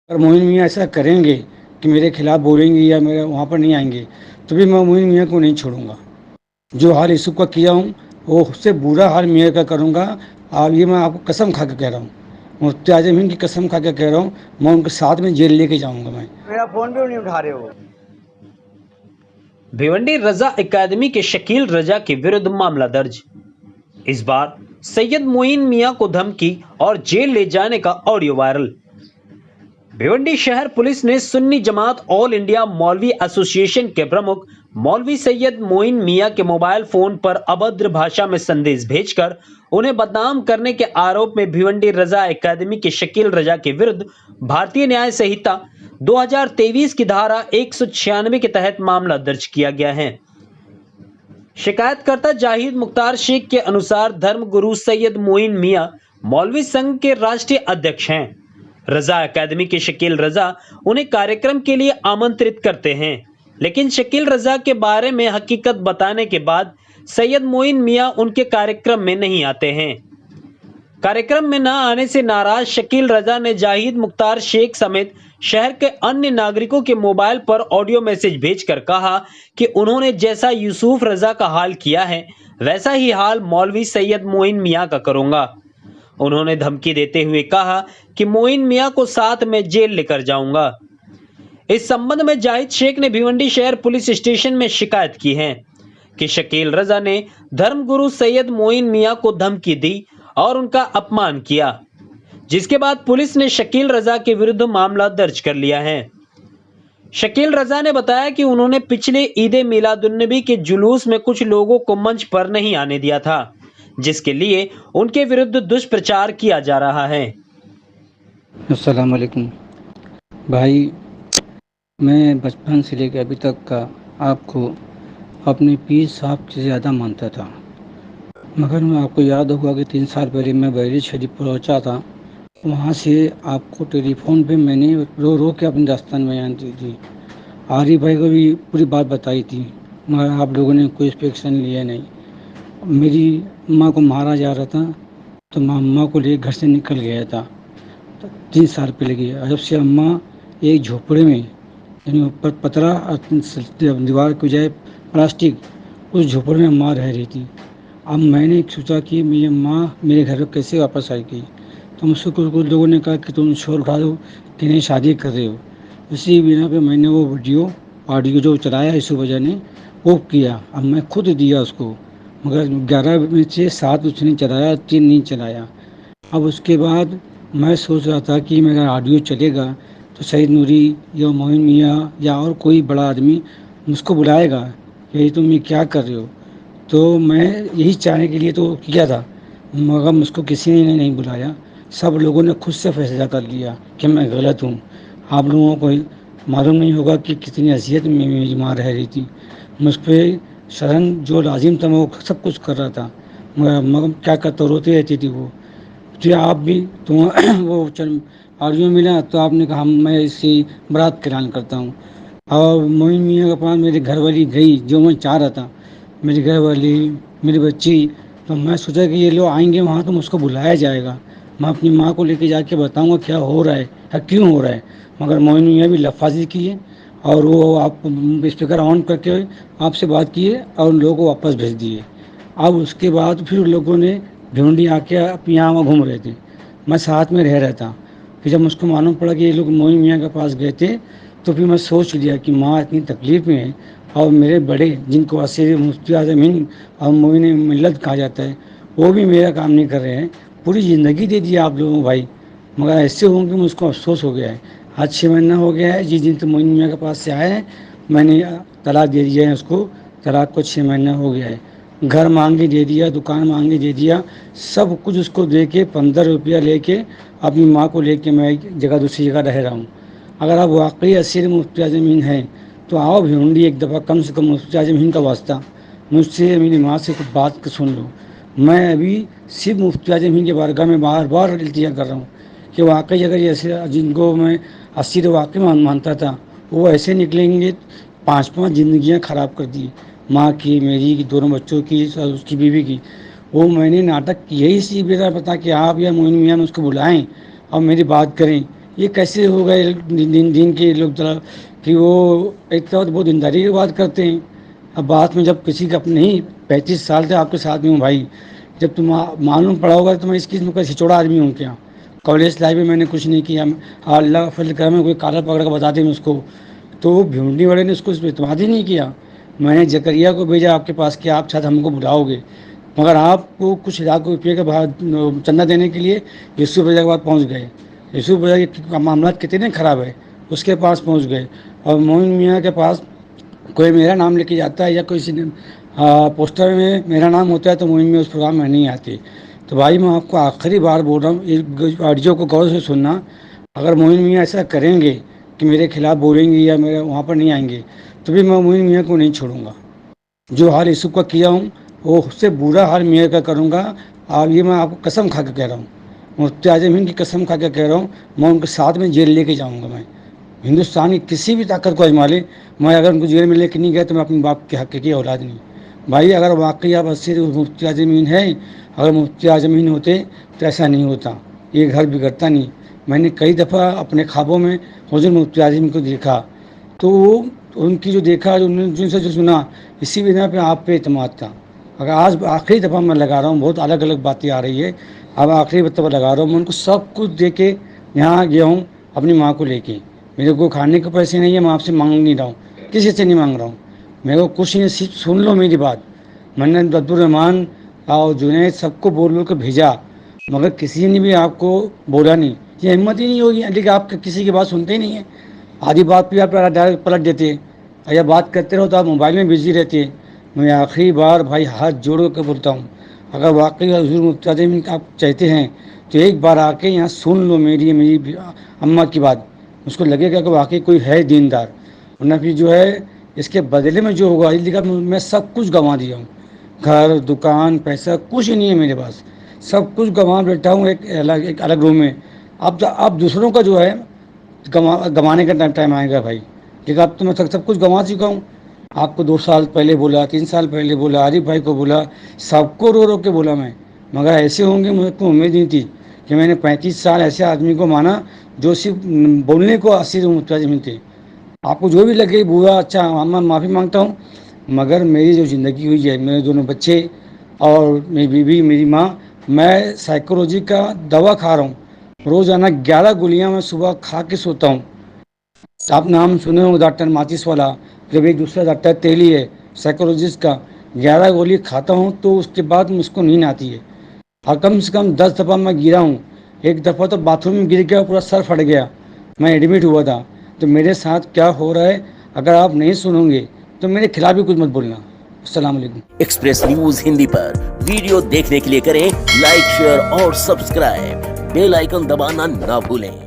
اگر معین میاں ایسا کریں گے کہ میرے خلاف بولیں گے یا میرے وہاں پر نہیں آئیں گے تو بھی میں معین میاں کو نہیں چھوڑوں گا. جو حال یوسف کا کیا ہوں وہ اس سے برا حال میاں کا کروں گا. اور یہ میں آپ کو قسم کھا کے کہہ رہا ہوں, مفتی اعظم ہند کی قسم کھا کے کہہ رہا ہوں, میں ان کے ساتھ میں جیل لے کے جاؤں گا. میں میرا فون بھی نہیں اٹھا رہے ہو. بھیونڈی رضا اکیڈمی کے شکیل رضا کے ورد معاملہ درج. اس بار سید معین میاں کو دھمکی اور جیل لے جانے کا آڈیو وائرل. بھیونڈی شہر پولیس نے سنی جماعت آل انڈیا مولوی ایسوسی ایشن کے پرمکھ مولوی سید معین میاں کے موبائل فون پر ابھدر بھاشا میں سندیش بھیج کر انہیں بدنام کرنے کے آروپ میں بھیونڈی رضا اکیڈمی کے شکیل رضا کے ورد بھارتیہ نیائے سنہتا 2023 کی دھارا 196 کے تحت معاملہ درج کیا گیا ہے. شکایت کرتا جاہید مختار شیخ کے انوسار دھرم گرو سید معین میاں مولوی سنگھ کے راشٹریہ ادھیکش ہیں. رضا اکیڈمی کے شکیل رضا انہیں کاریہ کے لیے آمنترت کرتے ہیں, لیکن شکیل رضا کے بارے میں حقیقت بتانے کے بعد سید معین میاں ان کے کاریہ میں نہیں آتے ہیں. کاریہ میں نہ آنے سے ناراض شکیل رضا نے جاہید مختار شیخ سمیت شہر کے انیہ ناگرکوں کے موبائل پر آڈیو میسج بھیج کر کہا کہ انہوں نے جیسا یوسف رضا کا حال کیا ہے ویسا ہی حال مولوی سید معین میاں کا کروں گا. انہوں نے دھمکی دیتے ہوئے کہا کہ معین میاں کو ساتھ میں جیل لے کر جاؤں گا. اس سمبند میں جاہد شیخ نے بھیونڈی شہر پولیس اسٹیشن میں شکایت کی ہے کہ شکیل رضا نے دھرم گرو سید معین میاں کو دھمکی دی اور ان کا اپمان کیا, جس کے بعد پولیس نے شکیل رضا کے ورد معاملہ درج کر لیا ہے. شکیل رضا نے بتایا کہ انہوں نے پچھلے عید میلاد النبی کے جلوس میں کچھ لوگوں کو منچ پر نہیں آنے دیا تھا, جس کے لیے ان کے ورد دشپرچار کیا جا رہا ہے. السلام علیکم بھائی. میں بچپن سے لے کے ابھی تک کا آپ کو اپنے پیر صاحب سے زیادہ مانتا تھا, مگر میں آپ کو یاد ہوگا کہ 3 سال پہلے میں بیری شریف پہنچا تھا. وہاں سے آپ کو ٹیلی فون پہ میں نے رو رو کے اپنی داستان بیان کی تھی. عارف بھائی کو بھی پوری بات بتائی تھی, مگر آپ لوگوں نے کوئی ایکشن لیا نہیں. میری ماں کو مارا جا رہا تھا تو میں اماں کو لے گھر سے نکل گیا تھا. 3 سال پہلے گیا, جب سے اماں ایک جھوپڑے میں یعنی اوپر پترا دیوار کی بجائے پلاسٹک, اس جھوپڑے میں اماں رہ رہی تھی. اب میں نے سوچا کہ میری ماں میرے گھر پہ کیسے واپس آئے گی, تو مجھ سے کچھ لوگوں نے کہا کہ تم شور اٹھا دو کہ نہیں شادی کر رہے ہو. اسی بنا پہ میں نے وہ ویڈیو آڈیو جو چلایا اس وجہ نے وہ کیا. اب میں خود دیا اس کو, مگر 11 میں سے 7 اس نے چلایا, 3 نہیں چلایا. اب اس کے بعد میں سوچ رہا تھا کہ میرا آڈیو چلے گا تو سعید نوری یا معین میاں یا اور کوئی بڑا آدمی مجھ کو بلائے گا کہ تم یہ کیا کر رہے ہو. تو میں یہی چاہنے کے لیے تو کیا تھا, مگر مجھ کو کسی نے نہیں بلایا. سب لوگوں نے خود سے فیصلہ کر لیا کہ میں غلط ہوں. آپ لوگوں کو معلوم نہیں ہوگا کہ کتنی اذیت میں میری ماں رہ رہی تھی. مجھ پہ شرن جو لازم تھا میں وہ سب کچھ کر رہا تھا, مگر کیا کرتا روتی رہتی تھی وہ. تو آپ بھی تو وہ آڈیو ملا تو آپ نے کہا میں اس کی برات کا اعلان کرتا ہوں. اور معین میاں کے پاس میری گھر والی گئی جو میں چاہ رہا تھا, میری گھر والی میری بچی. تو میں سوچا کہ یہ لوگ آئیں گے وہاں تو مجھ کو بلایا جائے گا, میں اپنی ماں کو لے کے جا کے بتاؤں گا کیا ہو رہا ہے یا کیوں ہو رہا ہے. مگر معین میاں بھی لفاظی کیے اور وہ آپ اسپیکر آن کر کے آپ سے بات کیے اور ان لوگوں کو واپس بھیج دیے. اب اس کے بعد پھر لوگوں نے بھیونڈی آ کے اپنے یہاں گھوم رہے تھے, میں ساتھ میں رہ رہا تھا. پھر جب مجھ کو معلوم پڑا کہ یہ لوگ معین میاں کے پاس گئے تھے تو پھر میں سوچ لیا کہ ماں اتنی تکلیف میں ہے, اور میرے بڑے جن کو اسیر مفتی اعظم ہند اور معین ملت کہا جاتا ہے وہ بھی میرا کام نہیں کر رہے ہیں. پوری زندگی دے دی آپ لوگوں بھائی, مگر ایسے ہوں کہ مجھ کو افسوس ہو گیا ہے. آج 6 مہینہ ہو گیا ہے جس دن تو معین میاں کے پاس سے آئے ہیں میں نے طلاق دے دیا ہے اس کو. طلاق کو 6 مہینہ ہو گیا ہے. گھر مانگے دے دیا, دکان مانگے دے دیا, سب کچھ اس کو دے کے 15 روپیہ لے کے اپنی ماں کو لے کے میں ایک جگہ دوسری جگہ رہ رہا ہوں. اگر آپ واقعی اسیر مفتی اعظم ہند ہیں تو آؤ بھیونڈی ایک دفعہ, کم سے کم مفتی اعظم ہند کا واسطہ مجھ سے میری ماں سے کچھ بات سن لو. میں ابھی صرف مفتی اعظم ہند کے بارگاہ میں بار بار التجا کر رہا ہوں کہ واقعی اگر ایسے جن کو میں اسیر واقعی مانتا تھا وہ ایسے نکلیں گے. 5 زندگیاں خراب کر دی, ماں کی, میری کی, دونوں بچوں کی, اس کی بیوی کی. وہ میں نے ناٹک یہی سی بتا کہ آپ یا معین میاں نے اس کو بلائیں اور میری بات کریں یہ کیسے ہو گئے دین کے لوگ ذرا کہ وہ ایک طرح بہت دینداری کی بات کرتے ہیں. اب بات میں جب کسی کا نہیں 35 سال سے آپ کے ساتھ میں ہوں بھائی, جب تم معلوم پڑا ہوگا تو میں اس قسم کا چھچوڑا آدمی ہوں کیا. کالج لائف میں میں نے کچھ نہیں کیا, اللہ کا فضل کرم ہے کوئی کالر پکڑ کر بتا دیں اس کو, تو وہ بھیونڈی والے نے اس کو اعتماد ہی نہیں کیا. میں نے زکریا کو بھیجا آپ کے پاس کہ آپ شاید ہم کو بلاؤ گے, مگر آپ کو کچھ لاکھ روپئے کا چندہ دینے کے لیے یوسف رضا کے پاس پہنچ گئے. یوسف رضا کے معاملات کتنے خراب ہے, اس کے پاس پہنچ گئے. اور مومن میاں کے پاس کوئی میرا نام لے کے جاتا ہے یا کوئی پوسٹر میں میرا نام ہوتا ہے تو مومن میاں اس پروگرام میں نہیں آتی. تو بھائی میں آپ کو آخری بار بول رہا ہوں, اس آڈیو کو غور سے سننا. اگر مومن میاں ایسا کریں گے کہ میرے خلاف بولیں گے یا میرے وہاں پر نہیں آئیں گے تو بھی میں مومن میاں کو نہیں چھوڑوں گا. جو حال یوسف کا کیا ہوں وہ اس سے برا حال میاں کا کروں گا. اب یہ میں آپ کو قسم کھا کے کہہ رہا ہوں, مفتی اعظم ہند کی قسم کھا کے کہہ رہا ہوں. میں ان کے ساتھ میں جیل لے کے جاؤں گا. میں ہندوستان کی کسی بھی طاقت کو آزما لے, میں اگر ان کو جیل میں لے کے نہیں گیا تو میں اپنے باپ کے حقیقی اولاد نہیں. بھائی اگر واقعی آپ اسیر مفتی اعظم ہند ہیں, اگر مفتی اعظم ہند ہوتے تو ایسا نہیں ہوتا, یہ گھر بگڑتا نہیں. میں نے کئی دفعہ اپنے خوابوں میں حضور مفتی اعظم کو دیکھا, تو وہ ان کی جو دیکھا جن سے جو سنا اسی بنا پہ آپ پہ اعتماد تھا. اگر آج آخری دفعہ میں لگا رہا ہوں, بہت الگ الگ باتیں آ رہی ہے, اب آخری دفعہ لگا رہا ہوں. میں ان کو سب کچھ دے کے یہاں گیا ہوں اپنی ماں کو لے کے. میرے کو کھانے کے پیسے نہیں ہے, میں آپ سے مانگ نہیں رہا ہوں, کسی سے نہیں مانگ رہا ہوں. میرے کو کچھ نہیں, صرف سن لو میری بات. میں نے عبدالرحمان اور جنید سب کو بول کے بھیجا, مگر کسی نے بھی آپ کو بولا نہیں. یہ ہمت ہی نہیں ہوگی, لیکن آپ کسی کی بات سنتے ہی نہیں ہیں. آدھی بات پہ آپ ڈائریکٹ پلٹ دیتے ہیں, یا بات کرتے رہو تو آپ موبائل میں بزی رہتے ہیں. میں آخری بار بھائی ہاتھ جوڑ کے بولتا ہوں, اگر واقعی حضور مفتی اعظم آپ چاہتے ہیں تو ایک بار آ کے یہاں سن لو میری اماں کی بات. اس کو لگے گا کہ واقعی کوئی ہے دیندار, ورنہ پھر جو ہے اس کے بدلے میں جو ہوگا, میں سب کچھ گنوا دیا ہوں. گھر دکان پیسہ کچھ نہیں ہے میرے پاس, سب کچھ گنوا بیٹھا ہوں ایک الگ روم میں. اب دوسروں کا جو ہے گنوانے کا ٹائم آئے گا بھائی, لیکن اب تو میں سب کچھ گنوا چکا ہوں. آپ کو 2 سال پہلے بولا, 3 سال پہلے بولا, عارف بھائی کو بولا, سب کو رو رو کے بولا میں, مگر ایسے ہوں گے مجھے کو امید نہیں تھی کہ میں نے 35 سال ایسے آدمی کو مانا جو صرف بولنے کو اسیر مفتی اعظم تھے. آپ کو جو بھی لگے برا اچھا, میں معافی مانگتا ہوں, مگر میری جو زندگی ہوئی ہے, میرے دونوں بچے اور میری بیوی میری ماں, میں سائیکولوجی کا دوا کھا رہا ہوں. روزانہ 11 گولیاں میں صبح کھا کے سوتا ہوں. آپ نام سنے ہو ڈاکٹر ماچس والا, جب ایک دوسرا ڈاکٹر تیلی ہے سائیکولوجسٹ کا, 11 گولی کھاتا ہوں تو اس کے بعد مجھ کو نیند آتی ہے. اور کم سے کم 10 دفعہ میں گرا ہوں. ایک دفعہ تو باتھ روم میں گر گیا, پورا سر پھٹ گیا, میں ایڈمٹ ہوا تھا. تو میرے ساتھ کیا ہو رہا ہے اگر آپ نہیں سنو گے تو میرے خلاف بھی کچھ مت بولنا. السلام علیکم. ایکسپریس نیوز ہندی پر ویڈیو دیکھنے کے لیے کریں لائک شیئر اور سبسکرائب, بیل آئیکن دبانا نہ بھولیں.